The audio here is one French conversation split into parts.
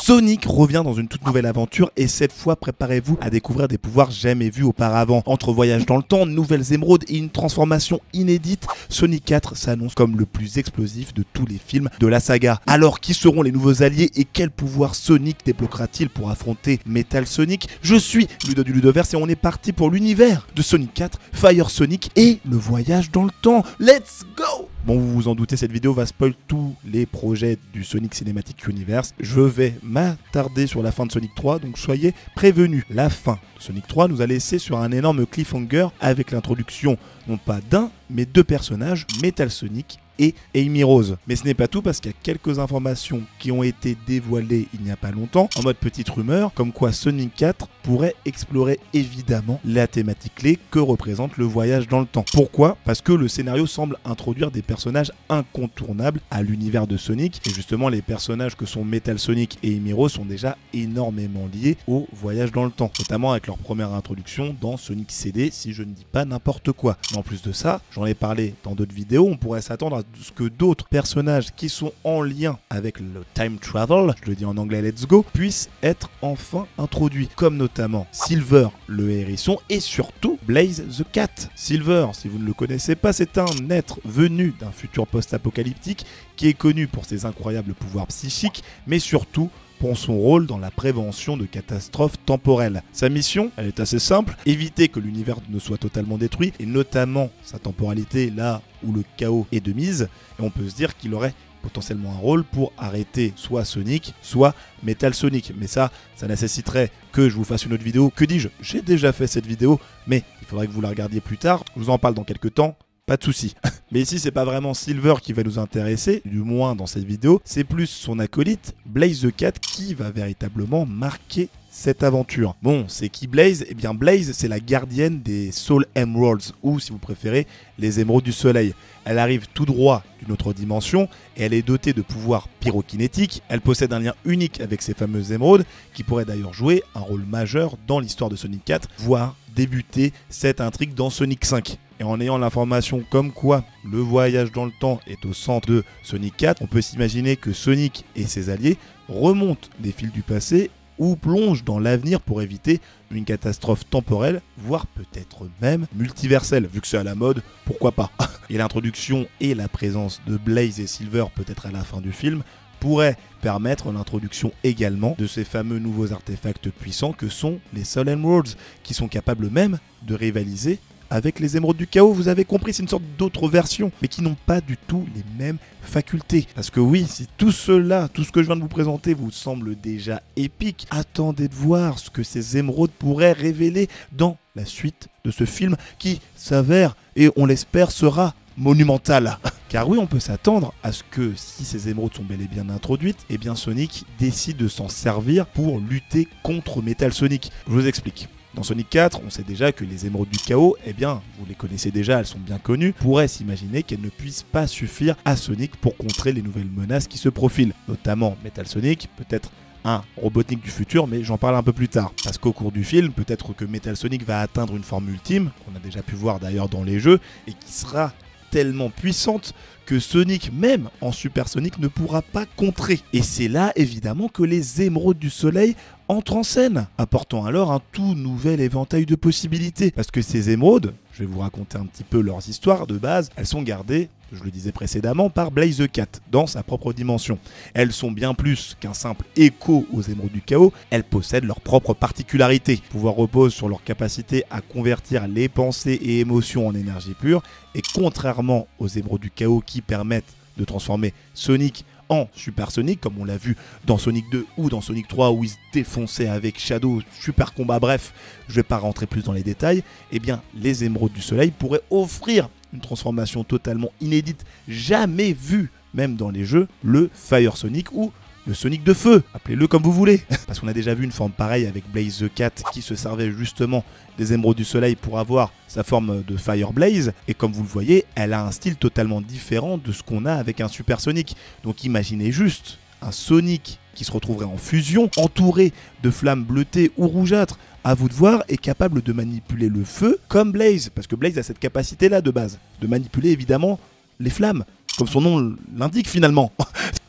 Sonic revient dans une toute nouvelle aventure et cette fois préparez-vous à découvrir des pouvoirs jamais vus auparavant. Entre voyage dans le temps, nouvelles émeraudes et une transformation inédite, Sonic 4 s'annonce comme le plus explosif de tous les films de la saga. Alors qui seront les nouveaux alliés et quel pouvoir Sonic débloquera-t-il pour affronter Metal Sonic? Je suis Ludo du Ludoverse et on est parti pour l'univers de Sonic 4, Fire Sonic et le voyage dans le temps. Let's go! Bon, vous vous en doutez, cette vidéo va spoil tous les projets du Sonic Cinematic Universe. Je vais m'attarder sur la fin de Sonic 3, donc soyez prévenus. La fin de Sonic 3 nous a laissé sur un énorme cliffhanger avec l'introduction non pas d'un, mais deux personnages, Metal Sonic et Amy Rose. Mais ce n'est pas tout parce qu'il y a quelques informations qui ont été dévoilées il n'y a pas longtemps, en mode petite rumeur, comme quoi Sonic 4 pourrait explorer évidemment la thématique clé que représente le voyage dans le temps. Pourquoi? Parce que le scénario semble introduire des personnages incontournables à l'univers de Sonic, et justement les personnages que sont Metal Sonic et Amy Rose sont déjà énormément liés au voyage dans le temps, notamment avec leur première introduction dans Sonic CD, si je ne dis pas n'importe quoi. Mais en plus de ça, j'en ai parlé dans d'autres vidéos, on pourrait s'attendre à ce que d'autres personnages qui sont en lien avec le time travel, je le dis en anglais let's go, puissent être enfin introduits, comme notamment Silver le hérisson et surtout Blaze the Cat. Silver, si vous ne le connaissez pas, c'est un être venu d'un futur post-apocalyptique qui est connu pour ses incroyables pouvoirs psychiques, mais surtout pour son rôle dans la prévention de catastrophes temporelles. Sa mission, elle est assez simple, éviter que l'univers ne soit totalement détruit, et notamment sa temporalité là où le chaos est de mise, et on peut se dire qu'il aurait potentiellement un rôle pour arrêter soit Sonic, soit Metal Sonic. Mais ça nécessiterait que je vous fasse une autre vidéo. Que dis-je? J'ai déjà fait cette vidéo, mais il faudrait que vous la regardiez plus tard. Je vous en parle dans quelques temps. Pas de soucis. Mais ici, c'est pas vraiment Silver qui va nous intéresser, du moins dans cette vidéo, c'est plus son acolyte, Blaze the Cat, qui va véritablement marquer cette aventure. Bon, c'est qui Blaze? Eh bien Blaze, c'est la gardienne des Soul Emeralds, ou si vous préférez, les émeraudes du soleil. Elle arrive tout droit d'une autre dimension, et elle est dotée de pouvoirs pyrokinétiques. Elle possède un lien unique avec ces fameuses émeraudes, qui pourrait d'ailleurs jouer un rôle majeur dans l'histoire de Sonic 4, voire débuter cette intrigue dans Sonic 5. Et en ayant l'information comme quoi le voyage dans le temps est au centre de Sonic 4, on peut s'imaginer que Sonic et ses alliés remontent les fils du passé ou plongent dans l'avenir pour éviter une catastrophe temporelle, voire peut-être même multiverselle. Vu que c'est à la mode, pourquoi pas? Et l'introduction et la présence de Blaze et Silver, peut-être à la fin du film, pourrait permettre l'introduction également de ces fameux nouveaux artefacts puissants que sont les Soul Emeralds, qui sont capables même de rivaliser avec les émeraudes du chaos. Vous avez compris, c'est une sorte d'autre version, mais qui n'ont pas du tout les mêmes facultés. Parce que oui, si tout cela, tout ce que je viens de vous présenter vous semble déjà épique, attendez de voir ce que ces émeraudes pourraient révéler dans la suite de ce film qui s'avère, et on l'espère, sera monumental. Car oui, on peut s'attendre à ce que si ces émeraudes sont bel et bien introduites, eh bien Sonic décide de s'en servir pour lutter contre Metal Sonic. Je vous explique. Dans Sonic 4, on sait déjà que les émeraudes du chaos, eh bien, vous les connaissez déjà, elles sont bien connues, pourrait s'imaginer qu'elles ne puissent pas suffire à Sonic pour contrer les nouvelles menaces qui se profilent, notamment Metal Sonic, peut-être un Robotnik du futur, mais j'en parle un peu plus tard. Parce qu'au cours du film, peut-être que Metal Sonic va atteindre une forme ultime, qu'on a déjà pu voir d'ailleurs dans les jeux, et qui sera tellement puissante que Sonic, même en Super Sonic, ne pourra pas contrer. Et c'est là, évidemment, que les émeraudes du soleil entrent en scène, apportant alors un tout nouvel éventail de possibilités. Parce que ces émeraudes, je vais vous raconter un petit peu leurs histoires de base, elles sont gardées, je le disais précédemment, par Blaze the Cat, dans sa propre dimension. Elles sont bien plus qu'un simple écho aux émeraudes du chaos, elles possèdent leurs propres particularités. Le pouvoir repose sur leur capacité à convertir les pensées et émotions en énergie pure, et contrairement aux émeraudes du chaos qui permettent de transformer Sonic en Super Sonic, comme on l'a vu dans Sonic 2 ou dans Sonic 3 où il se défonçait avec Shadow, super combat, bref, je vais pas rentrer plus dans les détails, eh bien les émeraudes du soleil pourraient offrir une transformation totalement inédite, jamais vue même dans les jeux, le Fire Sonic ou le Sonic de feu, appelez-le comme vous voulez. Parce qu'on a déjà vu une forme pareille avec Blaze the Cat qui se servait justement des émeraudes du soleil pour avoir sa forme de Fire Blaze. Et comme vous le voyez, elle a un style totalement différent de ce qu'on a avec un Super Sonic. Donc imaginez juste un Sonic qui se retrouverait en fusion, entouré de flammes bleutées ou rougeâtres. À vous de voir, est capable de manipuler le feu comme Blaze. Parce que Blaze a cette capacité-là de base, de manipuler évidemment les flammes. comme son nom l'indique finalement.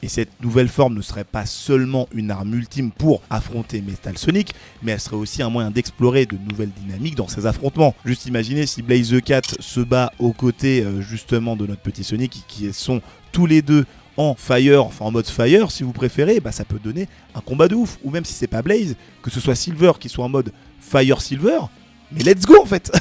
Et cette nouvelle forme ne serait pas seulement une arme ultime pour affronter Metal Sonic, mais elle serait aussi un moyen d'explorer de nouvelles dynamiques dans ces affrontements. Juste imaginez si Blaze the Cat se bat aux côtés justement de notre petit Sonic, qui sont tous les deux en fire, enfin en mode fire si vous préférez, bah ça peut donner un combat de ouf. Ou même si c'est pas Blaze, que ce soit Silver qui soit en mode fire Silver, mais let's go en fait.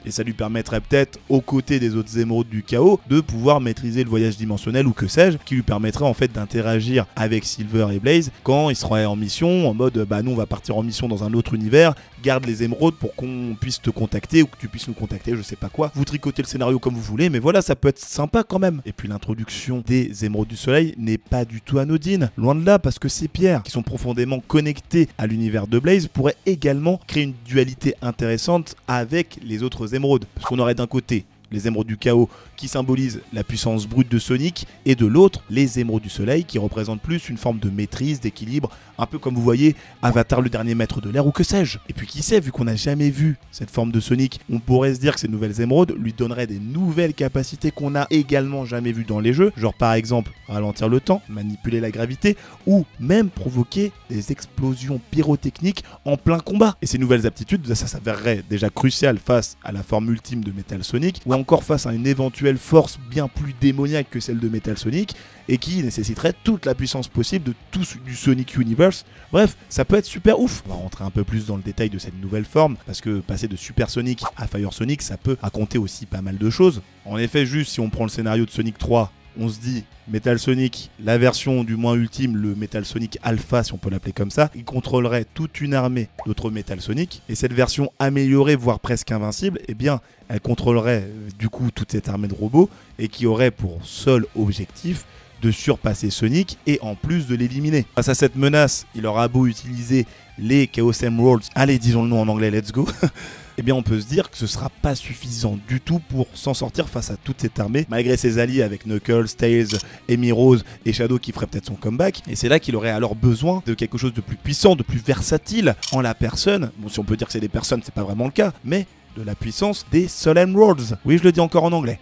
Et ça lui permettrait peut-être, aux côtés des autres émeraudes du chaos, de pouvoir maîtriser le voyage dimensionnel ou que sais-je, qui lui permettrait en fait d'interagir avec Silver et Blaze quand il sera en mission, en mode bah nous on va partir en mission dans un autre univers, garde les émeraudes pour qu'on puisse te contacter ou que tu puisses nous contacter, je sais pas quoi. Vous tricotez le scénario comme vous voulez, mais voilà, ça peut être sympa quand même. Et puis l'introduction des émeraudes du soleil n'est pas du tout anodine, loin de là, parce que ces pierres qui sont profondément connectées à l'univers de Blaze pourraient également créer une dualité intéressante avec les autres émeraudes. Parce qu'on aurait d'un côté les émeraudes du chaos qui symbolisent la puissance brute de Sonic, et de l'autre, les émeraudes du soleil qui représentent plus une forme de maîtrise, d'équilibre, un peu comme vous voyez Avatar le dernier maître de l'air ou que sais-je. Et puis qui sait, vu qu'on n'a jamais vu cette forme de Sonic, on pourrait se dire que ces nouvelles émeraudes lui donneraient des nouvelles capacités qu'on n'a également jamais vues dans les jeux, genre par exemple ralentir le temps, manipuler la gravité, ou même provoquer des explosions pyrotechniques en plein combat. Et ces nouvelles aptitudes, ça s'avérerait déjà crucial face à la forme ultime de Metal Sonic, ou encore face à une éventuelle force bien plus démoniaque que celle de Metal Sonic, et qui nécessiterait toute la puissance possible de tout du Sonic Universe. Bref, ça peut être super ouf. On va rentrer un peu plus dans le détail de cette nouvelle forme, parce que passer de Super Sonic à Fire Sonic, ça peut raconter aussi pas mal de choses. En effet, juste si on prend le scénario de Sonic 3, on se dit Metal Sonic, la version du moins ultime, le Metal Sonic Alpha si on peut l'appeler comme ça, il contrôlerait toute une armée d'autres Metal Sonic, et cette version améliorée, voire presque invincible, eh bien elle contrôlerait du coup toute cette armée de robots, et qui aurait pour seul objectif de surpasser Sonic et en plus de l'éliminer. Face à cette menace, il aura beau utiliser les Chaos Emeralds, allez disons le nom en anglais, let's go, eh bien on peut se dire que ce sera pas suffisant du tout pour s'en sortir face à toute cette armée, malgré ses alliés avec Knuckles, Tails, Amy Rose et Shadow qui ferait peut-être son comeback. Et c'est là qu'il aurait alors besoin de quelque chose de plus puissant, de plus versatile en la personne. Bon, si on peut dire que c'est des personnes, c'est pas vraiment le cas, mais de la puissance des Soul Emeralds. Oui, je le dis encore en anglais.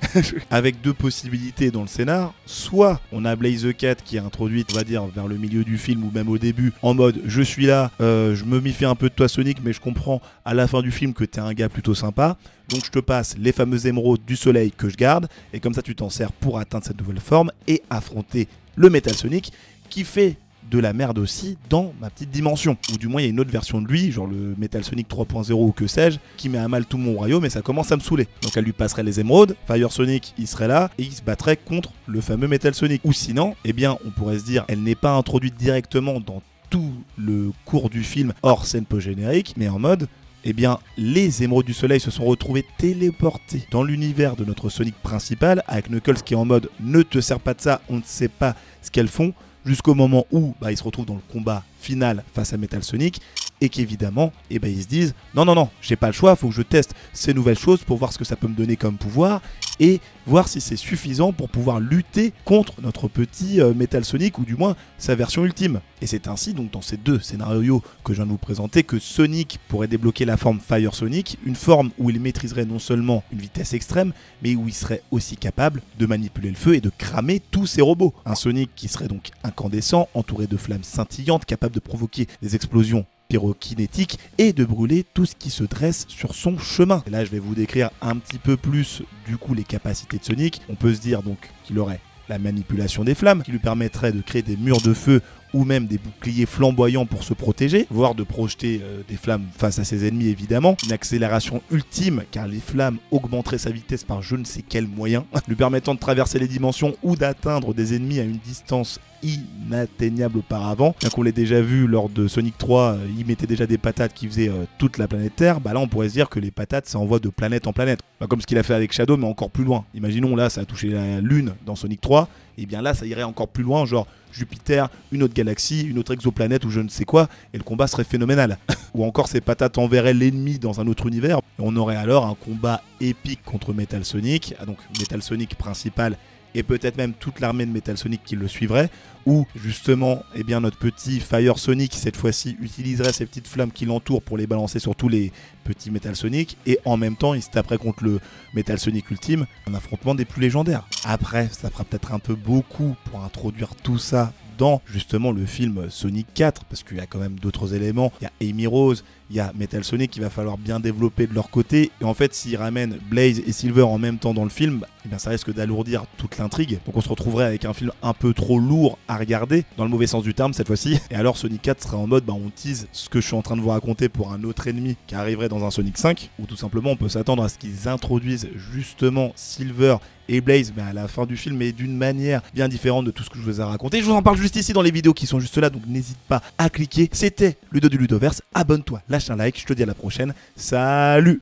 Avec deux possibilités dans le scénar. Soit on a Blaze the Cat qui est introduite, on va dire, vers le milieu du film ou même au début, en mode je suis là, je me méfie un peu de toi Sonic, mais je comprends à la fin du film que t'es un gars plutôt sympa. Donc je te passe les fameuses émeraudes du soleil que je garde, et comme ça tu t'en sers pour atteindre cette nouvelle forme et affronter le Metal Sonic qui fait de la merde aussi dans ma petite dimension. Ou du moins il y a une autre version de lui, genre le Metal Sonic 3.0 ou que sais-je, qui met à mal tout mon royaume et ça commence à me saouler. Donc elle lui passerait les émeraudes, Fire Sonic il serait là et il se battrait contre le fameux Metal Sonic. Ou sinon, eh bien on pourrait se dire, elle n'est pas introduite directement dans tout le cours du film hors scène post-générique, mais en mode eh bien, les émeraudes du soleil se sont retrouvées téléportées dans l'univers de notre Sonic principal, avec Knuckles qui est en mode ne te sers pas de ça, on ne sait pas ce qu'elles font, jusqu'au moment où ils se retrouvent dans le combat final face à Metal Sonic, et qu'évidemment, ils se disent non, j'ai pas le choix, faut que je teste ces nouvelles choses pour voir ce que ça peut me donner comme pouvoir, et voir si c'est suffisant pour pouvoir lutter contre notre petit Metal Sonic, ou du moins sa version ultime. Et c'est ainsi, donc dans ces deux scénarios que je viens de vous présenter, que Sonic pourrait débloquer la forme Fire Sonic, une forme où il maîtriserait non seulement une vitesse extrême, mais où il serait aussi capable de manipuler le feu et de cramer tous ses robots. Un Sonic qui serait donc incandescent, entouré de flammes scintillantes, capable de provoquer des explosions pyrokinétique et de brûler tout ce qui se dresse sur son chemin. Et là je vais vous décrire un petit peu plus du coup les capacités de Sonic. On peut se dire donc qu'il aurait la manipulation des flammes qui lui permettrait de créer des murs de feu ou même des boucliers flamboyants pour se protéger, voire de projeter des flammes face à ses ennemis évidemment. Une accélération ultime car les flammes augmenteraient sa vitesse par je ne sais quel moyen, lui permettant de traverser les dimensions ou d'atteindre des ennemis à une distance inatteignable auparavant. Bien qu'on l'ait déjà vu lors de Sonic 3, il mettait déjà des patates qui faisaient toute la planète Terre, là on pourrait se dire que les patates ça envoie de planète en planète. Comme ce qu'il a fait avec Shadow mais encore plus loin. Imaginons là ça a touché la Lune dans Sonic 3, et bien là ça irait encore plus loin, genre Jupiter, une autre galaxie, une autre exoplanète ou je ne sais quoi, et le combat serait phénoménal. Ou encore ces patates enverraient l'ennemi dans un autre univers, et on aurait alors un combat épique contre Metal Sonic, donc Metal Sonic principal et peut-être même toute l'armée de Metal Sonic qui le suivrait, où justement eh bien, notre petit Fire Sonic cette fois-ci utiliserait ces petites flammes qui l'entourent pour les balancer sur tous les petits Metal Sonic, et en même temps il se taperait contre le Metal Sonic Ultime, un affrontement des plus légendaires. Après, ça fera peut-être un peu beaucoup pour introduire tout ça dans justement le film Sonic 4, parce qu'il y a quand même d'autres éléments, il y a Amy Rose, il y a Metal Sonic qu'il va falloir bien développer de leur côté, et en fait s'ils ramènent Blaze et Silver en même temps dans le film, eh bien ça risque d'alourdir toute l'intrigue, donc on se retrouverait avec un film un peu trop lourd à regarder, dans le mauvais sens du terme cette fois-ci, et alors Sonic 4 serait en mode on tease ce que je suis en train de vous raconter pour un autre ennemi qui arriverait dans un Sonic 5, ou tout simplement on peut s'attendre à ce qu'ils introduisent justement Silver et Blaze à la fin du film, mais d'une manière bien différente de tout ce que je vous ai raconté. Je vous en parle juste ici dans les vidéos qui sont juste là, donc n'hésite pas à cliquer. C'était Ludo du Ludoverse, abonne-toi, lâche un like, je te dis à la prochaine, salut!